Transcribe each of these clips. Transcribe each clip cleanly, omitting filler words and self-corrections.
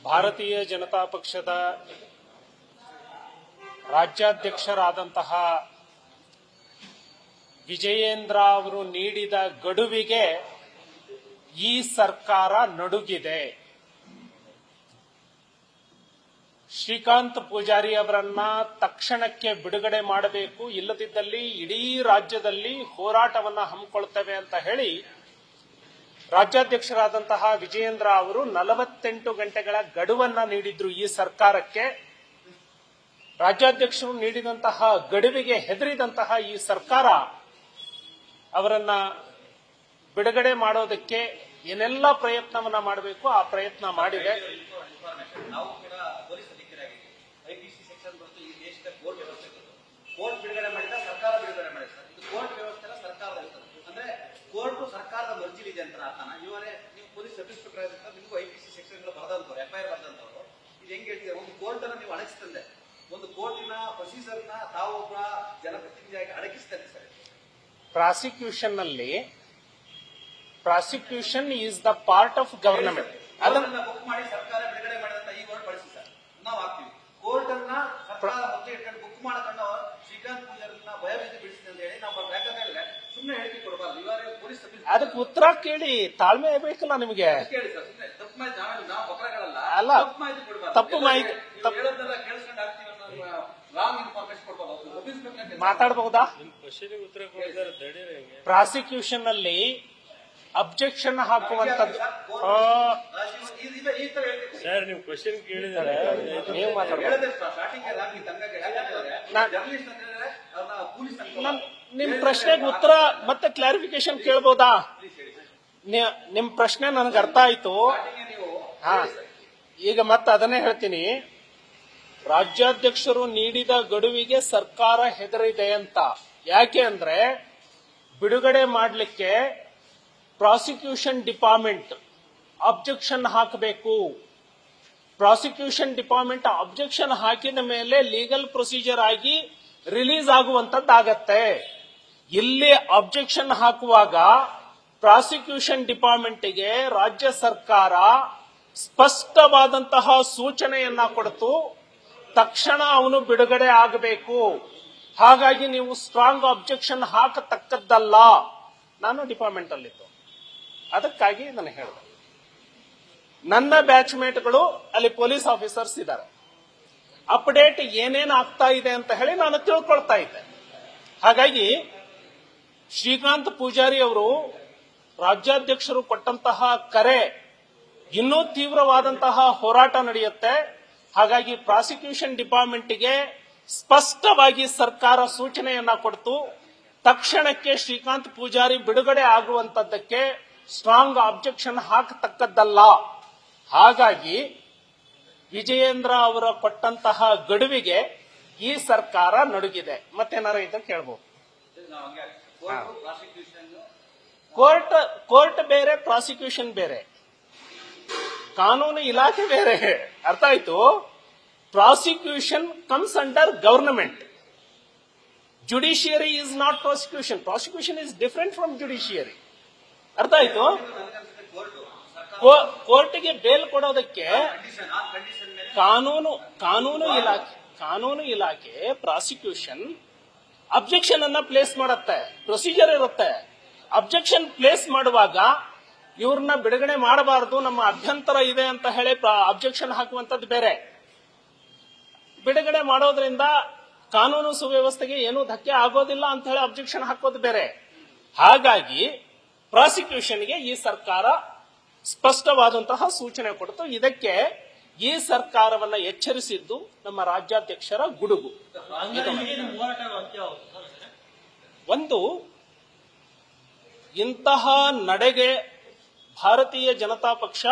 ಭಾರತೀಯ ಜನತಾ ಪಕ್ಷದ ರಾಜ್ಯಾಧ್ಯಕ್ಷರಾದಂತಹ ವಿಜಯೇಂದ್ರ ಅವರು ನೀಡಿದ ಗಡುವಿಗೆ ಈ ಸರ್ಕಾರ ನಡುಗಿದೆ. ಶ್ರೀಕಾಂತ್ ಪೂಜಾರಿ ಅವರನ್ನ ತಕ್ಷಣಕ್ಕೆ ಬಿಡುಗಡೆ ಮಾಡಬೇಕು, ಇಲ್ಲದಿದ್ದಲ್ಲಿ ಇಡೀ ರಾಜ್ಯದಲ್ಲಿ ಹೋರಾಟವನ್ನ ಹಮ್ಮಿಕೊಳ್ತೇವೆ ಅಂತ ಹೇಳಿ ರಾಜ್ಯಾಧ್ಯಕ್ಷರಾದಂತಹ ವಿಜಯೇಂದ್ರ ಅವರು 48 ಗಂಟೆಗಳ ಗಡುವನ್ನ ನೀಡಿದ್ರು ಈ ಸರ್ಕಾರಕ್ಕೆ. ರಾಜ್ಯಾಧ್ಯಕ್ಷರು ನೀಡಿದಂತಹ ಗಡುವಿಗೆ ಹೆದರಿದಂತಹ ಈ ಸರ್ಕಾರ ಅವರನ್ನ ಬಿಡುಗಡೆ ಮಾಡೋದಕ್ಕೆ ಏನೆಲ್ಲ ಪ್ರಯತ್ನವನ್ನ ಮಾಡಬೇಕು ಆ ಪ್ರಯತ್ನ ಮಾಡಿದೆ. ನಾವು ಕೂಡ ಪೊಲೀಸ್ ಅಧಿಕಾರಿಯಾಗಿ ಐಪಿಸಿ ಸೆಕ್ಷನ್ ಮತ್ತು ಈ ದೇಶದ ಕೋರ್ಟ್ ವ್ಯವಸ್ಥೆ ಕೋರ್ಟ್ ಬಿಡುಗಡೆ ಮಾಡಿದ ಸರ್ಕಾರ ಬಿಡುಗಡೆ ಮಾಡಿದೆ ಸರ್. ಇದು ಕೋರ್ಟ್ ವ್ಯವಸ್ಥೆ ಸರ್ಕಾರದ ಅಂದ್ರೆ ಕೋರ್ಟ್ ಸರ್ಕಾರದ ಮರ್ಜಿಲಿದೆ ಅಂತ ಅರ್ಥನ. ಇವರೇ ನೀವು ಪೊಲೀಸ್ ಸಬ್ ಇನ್ಸ್ಪೆಕ್ಟರ್ ಆಗಿರ್ತಾರೆ, ನಿಮಗೂ ಐಪಿಸಿ ಸೆಕ್ಷನ್ ಬರೆದಂತವ್ರು ಎಫ್ಐಆರ್ ಬರೆದಂತವ್ರು ಇದು ಹೆಂಗ್ ಹೇಳ್ತೀರಾ? ಒಂದು ಕೋರ್ಟ್ ಅನ್ನು ನೀವು ಅಡಗಿಸ್ತಂದೆ, ಒಂದು ಕೋರ್ಟಿನ ಪ್ರೊಸೀಜರ್ ನ ತಾವೊಬ್ಬ ಜನಪ್ರತಿನಿಧಿಯಾಗಿ ಅಡಗಿಸ್ತದೆ sir. Prosecution is the part of government. ಅದನ್ನ ಬುಕ್ ಮಾಡಿ ಸರ್ಕಾರ ಬಿಡುಗಡೆ ಮಾಡಿದಂತ ಈ ವರ್ಡ್ ಬಳಸಿ ಸರ್, ನಾವು ಹಾಕ್ತೀವಿ. ಕೋರ್ಟ್ ಅನ್ನ ಸರ್ಕಾರ ಮೊದಲು ಇಟ್ಕೊಂಡು ಬುಕ್ ಮಾಡ್ಕೊಂಡು ಶ್ರೀಕಾಂತ್ ಪೂಜಾರಿನ ಭಯಭೀತಿ ಬಿಡಿಸಿದೆ ಅಂತ ಹೇಳಿ ನಾವು ಯಾಕಂದ್ರೆ ಸುಮ್ಮನೆ ಹೇಳಿಕೆ ಕೊಡಬಾರ್ದು. ಇವರೇ ಪೊಲೀಸ್ ಅದಕ್ಕೆ ಉತ್ತರ ಕೇಳಿ, ತಾಳ್ಮೆ ಬೇಕಲ್ಲ ನಿಮಗೆ. ಕೇಳಿ ಸರ್, ಸುಮ್ಮನೆ ತಪ್ಪು ಮಾಹಿತಿ ನಾವು ಬಕ್ರಗಳಲ್ಲ, ಅಲ್ಲ ತಪ್ಪು ಮಾಹಿತಿ ಕೊಡಬಾರ್ದು. ತಪ್ಪು ಮಾಹಿತಿ ಹೇಳೋದೆಲ್ಲ ಕೇಳಿಸ್ಕೊಂಡು ಆಗ್ತೀವಿ ಅನ್ನೋ ರಾಂಗ್ ಇನ್ಫಾರ್ಮೇಶನ್ ಕೊಡಬಾರ್ದು. ಮಾತಾಡಬಹುದಾ? ಪ್ರಾಸಿಕ್ಯೂಷನ್ ಅಲ್ಲಿ ಅಬ್ಜೆಕ್ಷನ್ ಹಾಕುವಂತದ್ದು ಸರ್, ನೀವು ಕ್ವಶನ್ ಕೇಳಿದರೆ ನೀವು ಮಾತಾಡಬಹುದು. ನಿಮ್ ಪ್ರಶ್ನೆಗೆ ಉತ್ತರ ಮತ್ತೆ ಕ್ಲಾರಿಫಿಕೇಶನ್ ಕೇಳಬಹುದಾ? ನಿಮ್ ಪ್ರಶ್ನೆ ನನಗೆ ಅರ್ಥ ಆಯ್ತು. ಹಾ, ಈಗ ಮತ್ತೆ ಅದನ್ನೇ ಹೇಳ್ತೀನಿ. ರಾಜ್ಯಾಧ್ಯಕ್ಷರು ನೀಡಿದ ಗಡುವಿಗೆ ಸರ್ಕಾರ ಹೆದರಿದೆ ಅಂತ. ಯಾಕೆ ಅಂದ್ರೆ ಬಿಡುಗಡೆ ಮಾಡಲಿಕ್ಕೆ ಪ್ರಾಸಿಕ್ಯೂಷನ್ ಡಿಪಾರ್ಟ್ಮೆಂಟ್ ಅಬ್ಜೆಕ್ಷನ್ ಹಾಕಬೇಕು. ಪ್ರಾಸಿಕ್ಯೂಷನ್ ಡಿಪಾರ್ಟ್ಮೆಂಟ್ ಅಬ್ಜೆಕ್ಷನ್ ಹಾಕಿದ ಮೇಲೆ ಲೀಗಲ್ ಪ್ರೊಸೀಜರ್ ಆಗಿ ರಿಲೀಸ್ ಆಗುವಂತದ್ದಾಗತ್ತೆ. ಇಲ್ಲಿ ಅಬ್ಜೆಕ್ಷನ್ ಹಾಕುವಾಗ ಪ್ರಾಸಿಕ್ಯೂಷನ್ ಡಿಪಾರ್ಟ್ಮೆಂಟ್ಗೆ ರಾಜ್ಯ ಸರ್ಕಾರ ಸ್ಪಷ್ಟವಾದಂತಹ ಸೂಚನೆಯನ್ನ ಕೊಡ್ತು, ತಕ್ಷಣ ಅವನು ಬಿಡುಗಡೆ ಆಗಬೇಕು. ಹಾಗಾಗಿ ನೀವು ಸ್ಟ್ರಾಂಗ್ ಅಬ್ಜೆಕ್ಷನ್ ಹಾಕತಕ್ಕದ್ದಲ್ಲ. ನಾನು ಡಿಪಾರ್ಟ್ಮೆಂಟ್ ಅಲ್ಲಿದ್ದು, ಅದಕ್ಕಾಗಿ ನಾನು ಹೇಳಿದೆ. ನನ್ನ ಬ್ಯಾಚ್ಮೇಟ್ಗಳು ಅಲ್ಲಿ ಪೊಲೀಸ್ ಆಫೀಸರ್ಸ್ ಇದ್ದಾರೆ. ಅಪ್ಡೇಟ್ ಏನೇನು ಆಗ್ತಾ ಇದೆ ಅಂತ ಹೇಳಿ ನಾನು ತಿಳ್ಕೊಳ್ತಾ ಇದ್ದೆ. ಹಾಗಾಗಿ ಶ್ರೀಕಾಂತ್ ಪೂಜಾರಿ ಅವರು ರಾಜ್ಯಾಧ್ಯಕ್ಷರು ಕೊಟ್ಟಂತಹ ಕರೆ, ಇನ್ನೂ ತೀವ್ರವಾದಂತಹ ಹೋರಾಟ ನಡೆಯುತ್ತೆ. ಹಾಗಾಗಿ ಪ್ರಾಸಿಕ್ಯೂಷನ್ ಡಿಪಾರ್ಟ್ಮೆಂಟ್ಗೆ ಸ್ಪಷ್ಟವಾಗಿ ಸರ್ಕಾರ ಸೂಚನೆಯನ್ನ ಕೊಡ್ತು, ತಕ್ಷಣಕ್ಕೆ ಶ್ರೀಕಾಂತ್ ಪೂಜಾರಿ ಬಿಡುಗಡೆ ಆಗುವಂತದ್ದಕ್ಕೆ ಸ್ಟ್ರಾಂಗ್ ಅಬ್ಜೆಕ್ಷನ್ ಹಾಕತಕ್ಕದ್ದಲ್ಲ. ಹಾಗಾಗಿ ವಿಜಯೇಂದ್ರ ಅವರ ಕೊಟ್ಟಂತಹ ಗಡುವಿಗೆ ಈ ಸರ್ಕಾರ ನಡುಗಿದೆ. ಮತ್ತೇನಾರ ಇದ್ದ ಕೇಳಬಹುದು. ಕೋರ್ಟ್ ಬೇರೆ, ಪ್ರಾಸಿಕ್ಯೂಷನ್ ಬೇರೆ, ಕಾನೂನು ಇಲಾಖೆ ಬೇರೆ. ಅರ್ಥ ಆಯ್ತು? Prosecution comes under government. Judiciary is not prosecution. Prosecution is different from judiciary. ಅರ್ಥ ಆಯ್ತು? ಕೋರ್ಟ್ಗೆ ಬೇಲ್ ಕೊಡೋದಕ್ಕೆ ಕಾನೂನು ಇಲಾಖೆ ಪ್ರಾಸಿಕ್ಯೂಷನ್ ಅಬ್ಜೆಕ್ಷನ್ ಅನ್ನ ಪ್ಲೇಸ್ ಮಾಡುತ್ತೆ, ಪ್ರೊಸೀಜರ್ ಇರುತ್ತೆ. ಅಬ್ಜೆಕ್ಷನ್ ಪ್ಲೇಸ್ ಮಾಡುವಾಗ ಇವ್ರನ್ನ ಬಿಡುಗಡೆ ಮಾಡಬಾರದು, ನಮ್ಮ ಅಭ್ಯಂತರ ಇದೆ ಅಂತ ಹೇಳಿ ಅಬ್ಜೆಕ್ಷನ್ ಹಾಕುವಂತದ್ದು ಬೇರೆ. ಬಿಡುಗಡೆ ಮಾಡೋದ್ರಿಂದ ಕಾನೂನು ಸುವ್ಯವಸ್ಥೆಗೆ ಏನೂ ಧಕ್ಕೆ ಆಗೋದಿಲ್ಲ ಅಂತ ಹೇಳಿ ಅಬ್ಜೆಕ್ಷನ್ ಹಾಕೋದು ಬೇರೆ. ಹಾಗಾಗಿ ಪ್ರಾಸಿಕ್ಯೂಷನ್ಗೆ ಈ ಸರ್ಕಾರ ಸ್ಪಷ್ಟವಾದಂತಹ ಸೂಚನೆ ಕೊಡ್ತು. ಇದಕ್ಕೆ ಈ ಸರ್ಕಾರವನ್ನ ಎಚ್ಚರಿಸಿದ್ದು ನಮ್ಮ ರಾಜ್ಯಾಧ್ಯಕ್ಷರ ಗುಡುಗು. ಒಂದು, ಇಂತಹ ನಡೆಗೆ ಭಾರತೀಯ ಜನತಾ ಪಕ್ಷ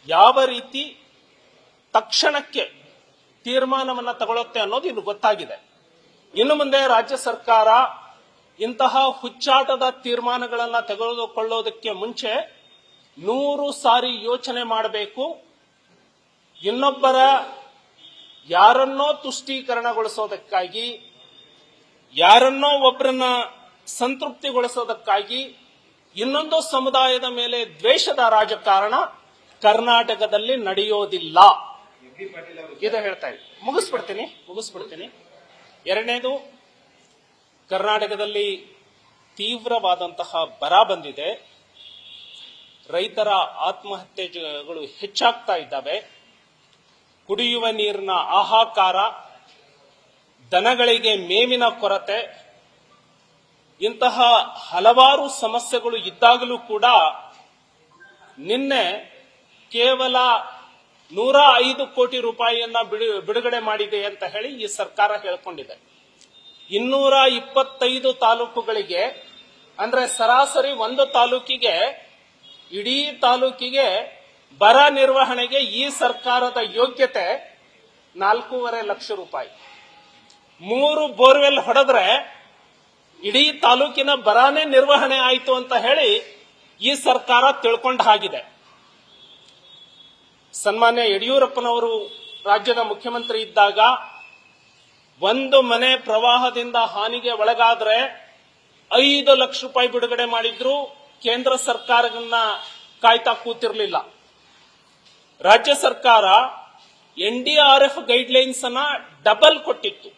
ಯಾವ ರೀತಿ ತಕ್ಷಣಕ್ಕೆ ತೀರ್ಮಾನವನ್ನ ತಗೊಳುತ್ತೆ ಅನ್ನೋದು ಇದು ಗೊತ್ತಾಗಿದೆ. ಇನ್ನು ಮುಂದೆ ರಾಜ್ಯ ಸರ್ಕಾರ ಇಂತಹ ಹುಚ್ಚಾಟದ ತೀರ್ಮಾನಗಳನ್ನ ತೆಗೆದುಕೊಳ್ಳೋದಕ್ಕೆ ಮುಂಚೆ 100 ಸಾರಿ ಯೋಚನೆ ಮಾಡಬೇಕು. ಇನ್ನೊಬ್ಬರ ಯಾರನ್ನೋ ತುಷ್ಟೀಕರಣಗೊಳಿಸೋದಕ್ಕಾಗಿ, ಯಾರನ್ನೋ ಒಬ್ಬರನ್ನ ಸಂತೃಪ್ತಿಗೊಳಿಸೋದಕ್ಕಾಗಿ, ಇನ್ನೊಂದು ಸಮುದಾಯದ ಮೇಲೆ ದ್ವೇಷದ ರಾಜಕಾರಣ ಕರ್ನಾಟಕದಲ್ಲಿ ನಡೆಯೋದಿಲ್ಲ. ಇದು ಹೇಳ್ತಾ ಇದ್ದೀನಿ. ಮುಗಿಸ್ಬಿಡ್ತೀನಿ. ಎರಡನೇದು, ಕರ್ನಾಟಕದಲ್ಲಿ ತೀವ್ರವಾದಂತಹ ಬರ ಬಂದಿದೆ. ರೈತರ ಆತ್ಮಹತ್ಯೆಗಳು ಹೆಚ್ಚಾಗ್ತಾ ಇದ್ದಾವೆ. ಕುಡಿಯುವ ನೀರಿನ ಹಾಹಾಕಾರ, ದನಗಳಿಗೆ ಮೇವಿನ ಕೊರತೆ, ಇಂತಹ ಹಲವಾರು ಸಮಸ್ಯೆಗಳು ಇದ್ದಾಗಲೂ ಕೂಡ ನಿನ್ನೆ ಕೇವಲ 105 ಕೋಟಿ ರೂಪಾಯಿಯನ್ನ ಬಿಡುಗಡೆ ಮಾಡಿದೆ ಅಂತ ಹೇಳಿ ಈ ಸರ್ಕಾರ ಹೇಳ್ಕೊಂಡಿದೆ. 225 ತಾಲೂಕುಗಳಿಗೆ, ಅಂದ್ರೆ ಸರಾಸರಿ ಒಂದು ತಾಲೂಕಿಗೆ, ಇಡೀ ತಾಲೂಕಿಗೆ ಬರ ನಿರ್ವಹಣೆಗೆ ಈ ಸರ್ಕಾರದ ಯೋಗ್ಯತೆ 4.5 ಲಕ್ಷ ರೂಪಾಯಿ. 3 ಬೋರ್ವೆಲ್ ಹೊಡೆದ್ರೆ ಇಡೀ ತಾಲೂಕಿನ ಬರಾನೇ ನಿರ್ವಹಣೆ ಆಯಿತು ಅಂತ ಹೇಳಿ ಈ ಸರ್ಕಾರ ತಿಳ್ಕೊಂಡ ಹಾಗಿದೆ. ಸನ್ಮಾನ್ಯ ಯಡಿಯೂರಪ್ಪನವರು ರಾಜ್ಯದ ಮುಖ್ಯಮಂತ್ರಿ ಇದ್ದಾಗ ಒಂದು ಮನೆ ಪ್ರವಾಹದಿಂದ ಹಾನಿಗೆ ಒಳಗಾದ್ರೆ 5 ಲಕ್ಷ ರೂಪಾಯಿ ಬಿಡುಗಡೆ ಮಾಡಿದ್ರು. ಕೇಂದ್ರ ಸರ್ಕಾರವನ್ನ ಕಾಯ್ತಾ ಕೂತಿರ್ಲಿಲ್ಲ. ರಾಜ್ಯ ಸರ್ಕಾರ NDRF ಗೈಡ್ಲೈನ್ಸ್ ಅನ್ನ ಡಬಲ್ ಕೊಟ್ಟಿತ್ತು.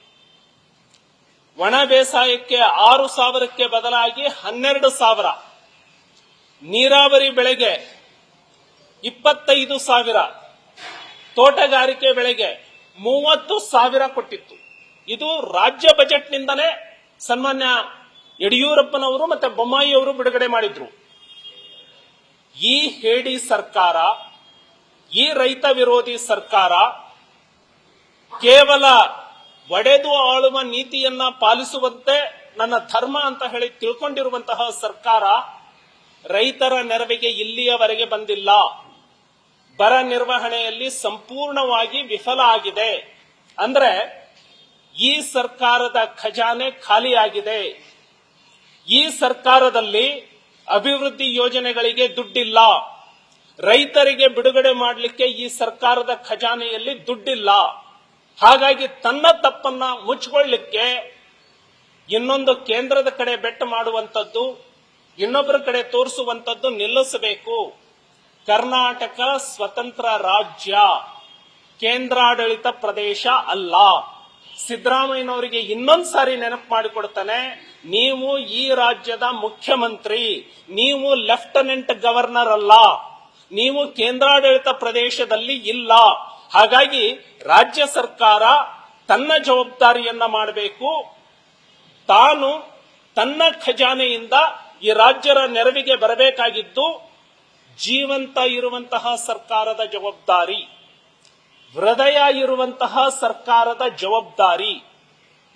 ಒಣ ಬೇಸಾಯಕ್ಕೆ 6,000ಕ್ಕೆ ಬದಲಾಗಿ 12,000, ನೀರಾವರಿ ಬೆಳೆಗೆ 25,000, ತೋಟಗಾರಿಕೆ ಬೆಳೆಗೆ 30,000 ಕೊಟ್ಟಿತ್ತು. ಇದು ರಾಜ್ಯ ಬಜೆಟ್ನಿಂದನೇ ಸನ್ಮಾನ್ಯ ಯಡಿಯೂರಪ್ಪನವರು ಮತ್ತೆ ಬೊಮ್ಮಾಯಿ ಅವರು ಬಿಡುಗಡೆ ಮಾಡಿದ್ರು. ಈ ಹೇಡಿ ಸರ್ಕಾರ, ಈ ರೈತ ವಿರೋಧಿ ಸರ್ಕಾರ ಕೇವಲ ಒಡೆದು ಆಳುವ ನೀತಿಯನ್ನ ಪಾಲಿಸುವಂತೆ ನನ್ನ ಧರ್ಮ ಅಂತ ಹೇಳಿ ತಿಳ್ಕೊಂಡಿರುವಂತಹ ಸರ್ಕಾರ ರೈತರ ನೆರವಿಗೆ ಇಲ್ಲಿಯವರೆಗೆ ಬಂದಿಲ್ಲ. ಬರ ನಿರ್ವಹಣೆಯಲ್ಲಿ ಸಂಪೂರ್ಣವಾಗಿ ವಿಫಲ ಆಗಿದೆ. ಅಂದ್ರೆ ಈ ಸರ್ಕಾರದ ಖಜಾನೆ ಖಾಲಿಯಾಗಿದೆ. ಈ ಸರ್ಕಾರದಲ್ಲಿ ಅಭಿವೃದ್ಧಿ ಯೋಜನೆಗಳಿಗೆ ದುಡ್ಡಿಲ್ಲ. ರೈತರಿಗೆ ಬಿಡುಗಡೆ ಮಾಡಲಿಕ್ಕೆ ಈ ಸರ್ಕಾರದ ಖಜಾನೆಯಲ್ಲಿ ದುಡ್ಡಿಲ್ಲ. ಹಾಗಾಗಿ ತನ್ನ ತಪ್ಪನ್ನ ಮುಚ್ಚಿಕೊಳ್ಳಲಿಕ್ಕೆ ಇನ್ನೊಂದು ಕೇಂದ್ರದ ಕಡೆ ಬೆಟ್ಟ ಮಾಡುವಂತದ್ದು, ಇನ್ನೊಬ್ಬರ ಕಡೆ ತೋರಿಸುವಂತದ್ದು ನಿಲ್ಲಿಸಬೇಕು. ಕರ್ನಾಟಕ ಸ್ವತಂತ್ರ ರಾಜ್ಯ, ಕೇಂದ್ರಾಡಳಿತ ಪ್ರದೇಶ ಅಲ್ಲ. ಸಿದ್ದರಾಮಯ್ಯನವರಿಗೆ ಇನ್ನೊಂದು ಸಾರಿ ನೆನಪು ಮಾಡಿಕೊಡ್ತಾನೆ, ನೀವು ಈ ರಾಜ್ಯದ ಮುಖ್ಯಮಂತ್ರಿ, ನೀವು ಲೆಫ್ಟಿನೆಂಟ್ ಗವರ್ನರ್ ಅಲ್ಲ, ನೀವು ಕೇಂದ್ರಾಡಳಿತ ಪ್ರದೇಶದಲ್ಲಿ ಇಲ್ಲ. ಹಾಗಾಗಿ ರಾಜ್ಯ ಸರ್ಕಾರ ತನ್ನ ಜವಾಬ್ದಾರಿಯನ್ನ ಮಾಡಬೇಕು. ತಾನು ತನ್ನ ಖಜಾನೆಯಿಂದ ಈ ರಾಜ್ಯದ ನೆರವಿಗೆ ಬರಬೇಕಾಗಿದ್ದು ಜೀವಂತ ಇರುವಂತಹ ಸರ್ಕಾರದ ಜವಾಬ್ದಾರಿ, ಹೃದಯ ಇರುವಂತಹ ಸರ್ಕಾರದ ಜವಾಬ್ದಾರಿ,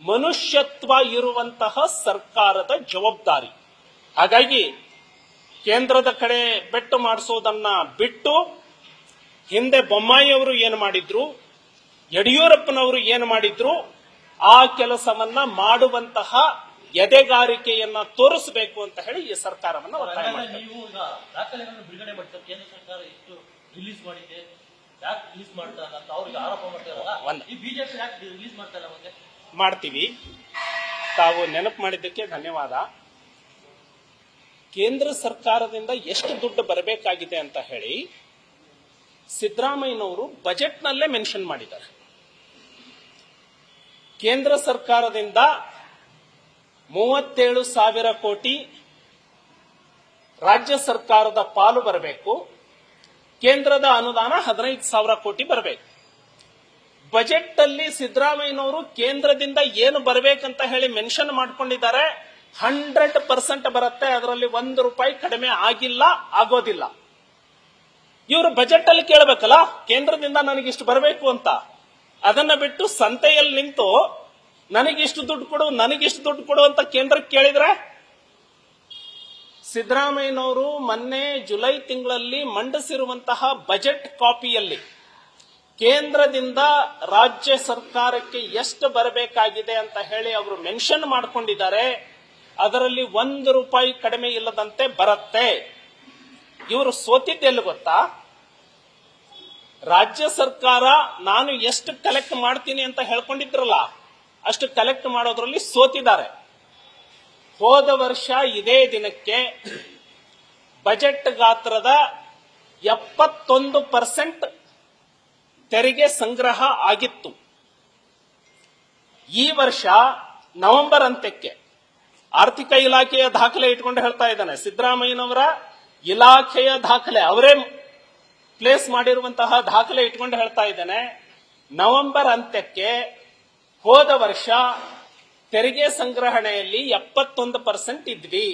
ಮನುಷ್ಯತ್ವ ಇರುವಂತಹ ಸರ್ಕಾರದ ಜವಾಬ್ದಾರಿ. ಹಾಗಾಗಿ ಕೇಂದ್ರದ ಕಡೆ ಬೆಟ್ಟು ಮಾಡಿಸೋದನ್ನ ಬಿಟ್ಟು ಹಿಂದೆ ಬೊಮ್ಮಾಯಿ ಅವರು ಏನು ಮಾಡಿದ್ರು, ಯಡಿಯೂರಪ್ಪನವರು ಏನು ಮಾಡಿದ್ರು, ಆ ಕೆಲಸವನ್ನ ಮಾಡುವಂತಹ ಎದೆಗಾರಿಕೆಯನ್ನ ತೋರಿಸಬೇಕು ಅಂತ ಹೇಳಿ ಈ ಸರ್ಕಾರವನ್ನ ಒತ್ತಾಯ ಮಾಡ್ತಾರೆ. ನೀವು ಈಗ ದಾಖಲೆಗಳನ್ನು ಬಿಡುಗಡೆ ಮಾಡ್ತಾರೆ, ಕೇಂದ್ರ ಸರ್ಕಾರ ಎಷ್ಟು ರಿಲೀಸ್ ಮಾಡಿದೆ, ಯಾಕೆ ರಿಲೀಸ್ ಮಾಡ್ತಾರಲ್ಲ ಅಂತ ಅವ್ರಿಗೆ ಆರೋಪ ಮಾಡ್ತಾರಲ್ಲ, ಈ ಬಿಜೆಪಿ ಯಾಕೆ ರಿಲೀಸ್ ಮಾಡ್ತಾರ? ಮತ್ತೆ ಮಾಡ್ತೀವಿ. ತಾವು ನೆನಪು ಮಾಡಿದ್ದಕ್ಕೆ ಧನ್ಯವಾದ. ಕೇಂದ್ರ ಸರ್ಕಾರದಿಂದ ಎಷ್ಟು ದುಡ್ಡು ಬರಬೇಕಾಗಿದೆ ಅಂತ ಹೇಳಿ ಸಿದ್ದರಾಮಯ್ಯನವರು ಬಜೆಟ್ನಲ್ಲೇ ಮೆನ್ಷನ್ ಮಾಡಿದ್ದಾರೆ. ಕೇಂದ್ರ ಸರ್ಕಾರದಿಂದ 37,000 ಕೋಟಿ ರಾಜ್ಯ ಸರ್ಕಾರದ ಪಾಲು ಬರಬೇಕು. ಕೇಂದ್ರದ ಅನುದಾನ 15,000 ಕೋಟಿ ಬರಬೇಕು. ಬಜೆಟ್ ಅಲ್ಲಿ ಸಿದ್ದರಾಮಯ್ಯನವರು ಕೇಂದ್ರದಿಂದ ಏನು ಬರಬೇಕಂತ ಹೇಳಿ ಮೆನ್ಷನ್ ಮಾಡ್ಕೊಂಡಿದ್ದಾರೆ. 100% ಬರುತ್ತೆ. ಅದರಲ್ಲಿ 1 ರೂಪಾಯಿ ಕಡಿಮೆ ಆಗಿಲ್ಲ, ಆಗೋದಿಲ್ಲ. ಇವರು ಬಜೆಟ್ ಅಲ್ಲಿ ಕೇಳಬೇಕಲ್ಲ, ಕೇಂದ್ರದಿಂದ ನನಗಿಷ್ಟು ಬರಬೇಕು ಅಂತ. ಅದನ್ನ ಬಿಟ್ಟು ಸಂತೆಯಲ್ಲಿ ನಿಂತು ನನಗಿಷ್ಟು ದುಡ್ಡು ಕೊಡು, ನನಗಿಷ್ಟು ದುಡ್ಡು ಕೊಡು ಅಂತ ಕೇಂದ್ರಕ್ಕೆ ಕೇಳಿದ್ರೆ, ಸಿದ್ದರಾಮಯ್ಯನವರು ಮೊನ್ನೆ ಜುಲೈ ತಿಂಗಳಲ್ಲಿ ಮಂಡಿಸಿರುವಂತಹ ಬಜೆಟ್ ಕಾಪಿಯಲ್ಲಿ ಕೇಂದ್ರದಿಂದ ರಾಜ್ಯ ಸರ್ಕಾರಕ್ಕೆ ಎಷ್ಟು ಬರಬೇಕಾಗಿದೆ ಅಂತ ಹೇಳಿ ಅವರು ಮೆನ್ಷನ್ ಮಾಡ್ಕೊಂಡಿದ್ದಾರೆ. ಅದರಲ್ಲಿ 1 ರೂಪಾಯಿ ಕಡಿಮೆ ಇಲ್ಲದಂತೆ ಬರುತ್ತೆ. ಇವರು ಸೋತಿದ್ದೆಲ್ಲ ಗೊತ್ತಾ? ರಾಜ್ಯ ಸರ್ಕಾರ ನಾನು ಎಷ್ಟು ಕಲೆಕ್ಟ್ ಮಾಡ್ತೀನಿ ಅಂತ ಹೇಳ್ಕೊಂಡಿದ್ರಲ್ಲ, ಅಷ್ಟು ಕಲೆಕ್ಟ್ ಮಾಡೋದ್ರಲ್ಲಿ ಸೋತಿದ್ದಾರೆ. ಹೋದ ವರ್ಷ ಇದೇ ದಿನಕ್ಕೆ ಬಜೆಟ್ ಗಾತ್ರದ 71% ತೆರಿಗೆ ಸಂಗ್ರಹ ಆಗಿತ್ತು. ಈ ವರ್ಷ ನವೆಂಬರ್ ಅಂತ್ಯಕ್ಕೆ ಆರ್ಥಿಕ ಇಲಾಖೆಯ ದಾಖಲೆ ಇಟ್ಕೊಂಡು ಹೇಳ್ತಾ ಇದ್ದಾನೆ, ಸಿದ್ದರಾಮಯ್ಯನವರ ಇಲಾಖೆಯ ದಾಖಲೆ, ಅವರೇ ಪ್ಲೇಸ್ ಮಾಡಿರುವಂತಹ ದಾಖಲೆ ಇಟ್ಕೊಂಡು ಹೇಳ್ತಾ ಇದ್ದಾನೆ, ನವೆಂಬರ್ ಅಂತ್ಯಕ್ಕೆ ಹೋದ ವರ್ಷ ತೆರಿಗೆ ಸಂಗ್ರಹಣೆಯಲ್ಲಿ 71% ಇದ್ವಿ.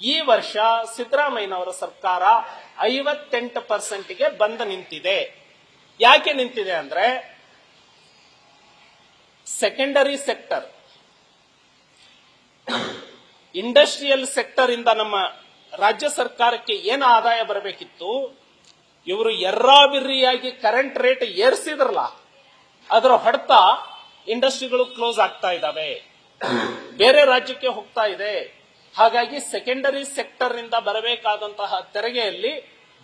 ಈ ವರ್ಷ ಸಿದ್ದರಾಮಯ್ಯನವರ ಸರ್ಕಾರ 58%ಗೆ ಬಂದು ನಿಂತಿದೆ. ಯಾಕೆ ನಿಂತಿದೆ ಅಂದ್ರೆ, ಸೆಕೆಂಡರಿ ಸೆಕ್ಟರ್, ಇಂಡಸ್ಟ್ರಿಯಲ್ ಸೆಕ್ಟರ್ ಇಂದ ನಮ್ಮ ರಾಜ್ಯ ಸರ್ಕಾರಕ್ಕೆ ಏನು ಆದಾಯ ಬರಬೇಕಿತ್ತು, ಇವರು ಎರ್ರಾಬಿರ್ರಿಯಾಗಿ ಕರೆಂಟ್ ರೇಟ್ ಏರಿಸಿದ್ರಲ್ಲ, ಅದರ ಹೊಡೆತ ಇಂಡಸ್ಟ್ರಿಗಳು ಕ್ಲೋಸ್ ಆಗ್ತಾ ಇದ್ದಾವೆ, ಬೇರೆ ರಾಜ್ಯಕ್ಕೆ ಹೋಗ್ತಾ ಇದೆ. ಹಾಗಾಗಿ ಸೆಕೆಂಡರಿ ಸೆಕ್ಟರ್ ನಿಂದ ಬರಬೇಕಾದಂತಹ ತೆರಿಗೆಯಲ್ಲಿ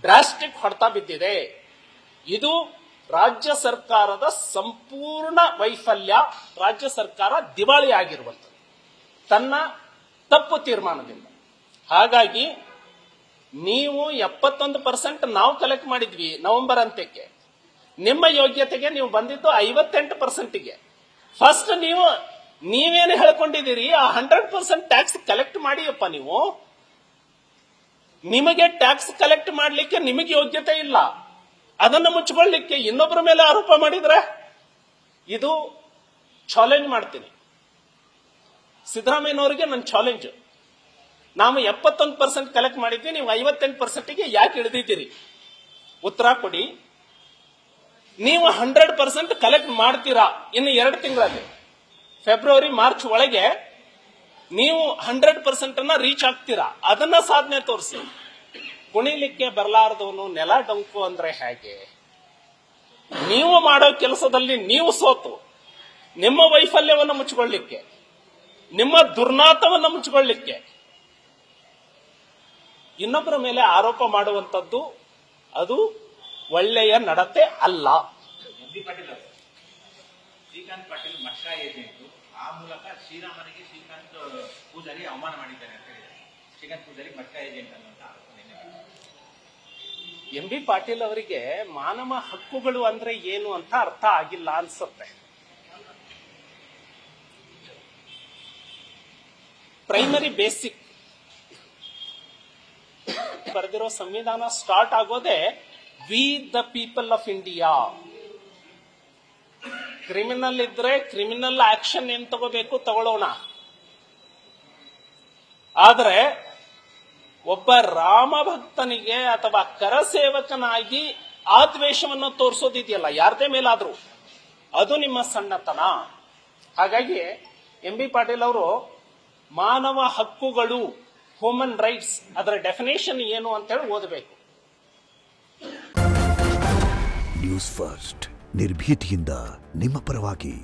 ಡ್ರಾಸ್ಟಿಕ್ ಹೊಡೆತ ಬಿದ್ದಿದೆ. ಇದು ರಾಜ್ಯ ಸರ್ಕಾರದ ಸಂಪೂರ್ಣ ವೈಫಲ್ಯ. ರಾಜ್ಯ ಸರ್ಕಾರ ದಿವಾಳಿ ಆಗಿರುವಂಥದ್ದು ತನ್ನ ತಪ್ಪು ತೀರ್ಮಾನದಿಂದ. ಹಾಗಾಗಿ ನೀವು 71% ನಾವು ಕಲೆಕ್ಟ್ ಮಾಡಿದ್ವಿ ನವೆಂಬರ್ ಅಂತ್ಯಕ್ಕೆ, ನಿಮ್ಮ ಯೋಗ್ಯತೆಗೆ ನೀವು ಬಂದಿದ್ದು 58%ಗೆ. ಫಸ್ಟ್ ನೀವೇನು ಹೇಳ್ಕೊಂಡಿದ್ದೀರಿ, ಆ 100% ಟ್ಯಾಕ್ಸ್ ಕಲೆಕ್ಟ್ ಮಾಡಿಯಪ್ಪ. ನೀವು ನಿಮಗೆ ಟ್ಯಾಕ್ಸ್ ಕಲೆಕ್ಟ್ ಮಾಡಲಿಕ್ಕೆ ನಿಮಗೆ ಯೋಗ್ಯತೆ ಇಲ್ಲ, ಅದನ್ನು ಮುಚ್ಚಿಕೊಳ್ಳಲಿಕ್ಕೆ ಇನ್ನೊಬ್ಬರ ಮೇಲೆ ಆರೋಪ ಮಾಡಿದ್ರೆ, ಇದು ಚಾಲೆಂಜ್ ಮಾಡ್ತೀನಿ ಸಿದ್ದರಾಮಯ್ಯನವರಿಗೆ. ನನ್ನ ಚಾಲೆಂಜ್, ನಾವು 71% ಕಲೆಕ್ಟ್ ಮಾಡಿದ್ವಿ, ನೀವು 58%ಗೆ ಯಾಕೆ ಇಳಿದಿದ್ದೀರಿ? ಉತ್ತರ ಕೊಡಿ. ನೀವು 100% ಕಲೆಕ್ಟ್ ಮಾಡ್ತೀರಾ ಇನ್ನು 2 ತಿಂಗಳಲ್ಲಿ, ಫೆಬ್ರವರಿ ಮಾರ್ಚ್ ಒಳಗೆ ನೀವು 100% ಅನ್ನ ರೀಚ್ ಆಗ್ತೀರಾ. ಅದನ್ನ ಸಾಧನೆ ತೋರಿಸಿ. ಕುಣಿಲಿಕ್ಕೆ ಬರಲಾರದವನು ನೆಲ ಡೊಂಕು ಅಂದ್ರೆ ಹೇಗೆ? ನೀವು ಮಾಡೋ ಕೆಲಸದಲ್ಲಿ ನೀವು ಸೋತು ನಿಮ್ಮ ವೈಫಲ್ಯವನ್ನು ಮುಚ್ಚಿಕೊಳ್ಳಿಕ್ಕೆ, ನಿಮ್ಮ ದುರ್ನಾತವನ್ನು ಮುಚ್ಚಿಕೊಳ್ಳಿಕ್ಕೆ ಇನ್ನೊಬ್ಬರ ಮೇಲೆ ಆರೋಪ ಮಾಡುವಂತದ್ದು ಅದು ಒಳ್ಳೆಯ ನಡತೆ ಅಲ್ಲ. ಶ್ರೀಕಾಂತ್ ಪಾಟೀಲ್ ಮಟ್ಕಾ ಏಜೆಂಟ್, ಆ ಮೂಲಕ ಶ್ರೀರಾಮನಿಗೆ ಶ್ರೀಕಾಂತ್ ಪೂಜಾರಿ ಅವಮಾನ ಮಾಡಿದ್ದಾರೆ ಅಂತ ಹೇಳಿದ್ದಾರೆ. ಶ್ರೀಕಾಂತ್ ಪೂಜಾರಿ ಮಟ್ಕಾ ಏಜೆಂಟ್ ಅನ್ನುವಂತ ಆರೋಪ. ಎಂ ಬಿ ಪಾಟೀಲ್ ಅವರಿಗೆ ಮಾನವ ಹಕ್ಕುಗಳು ಅಂದ್ರೆ ಏನು ಅಂತ ಅರ್ಥ ಆಗಿಲ್ಲ ಅನ್ಸುತ್ತೆ. ಪ್ರೈಮರಿ ಬೇಸಿಕ್ ಬರೆದಿರೋ ಸಂವಿಧಾನ ಸ್ಟಾರ್ಟ್ ಆಗೋದೇ we the people of India. Criminal ಇದ್ರೆ ಕ್ರಿಮಿನಲ್ ಆಕ್ಷನ್ ಏನ್ ತಗೋಬೇಕು ತಗೊಳ್ಳೋಣ, ಆದ್ರೆ ಒಬ್ಬ ರಾಮ ಭಕ್ತನಿಗೆ ಅಥವಾ ಕರಸೇವಕನಾಗಿ ಆ ದ್ವೇಷವನ್ನು ತೋರಿಸೋದಿದೆಯಲ್ಲ ಯಾರದೇ ಮೇಲಾದ್ರೂ, ಅದು ನಿಮ್ಮ ಸಣ್ಣತನ. ಹಾಗಾಗಿ ಎಂ ಬಿ ಪಾಟೀಲ್ ಅವರು ಮಾನವ ಹಕ್ಕುಗಳು, ಹ್ಯೂಮನ್ ರೈಟ್ಸ್, ಅದರ ಡೆಫಿನೇಷನ್ ಏನು ಅಂತ ಹೇಳಿ ಓದಬೇಕು. ನ್ಯೂಸ್ ಫಸ್ಟ್ ನಿರ್ಭೀತಿಯಿಂದ ನಿಮ್ಮ ಪರವಾಗಿ.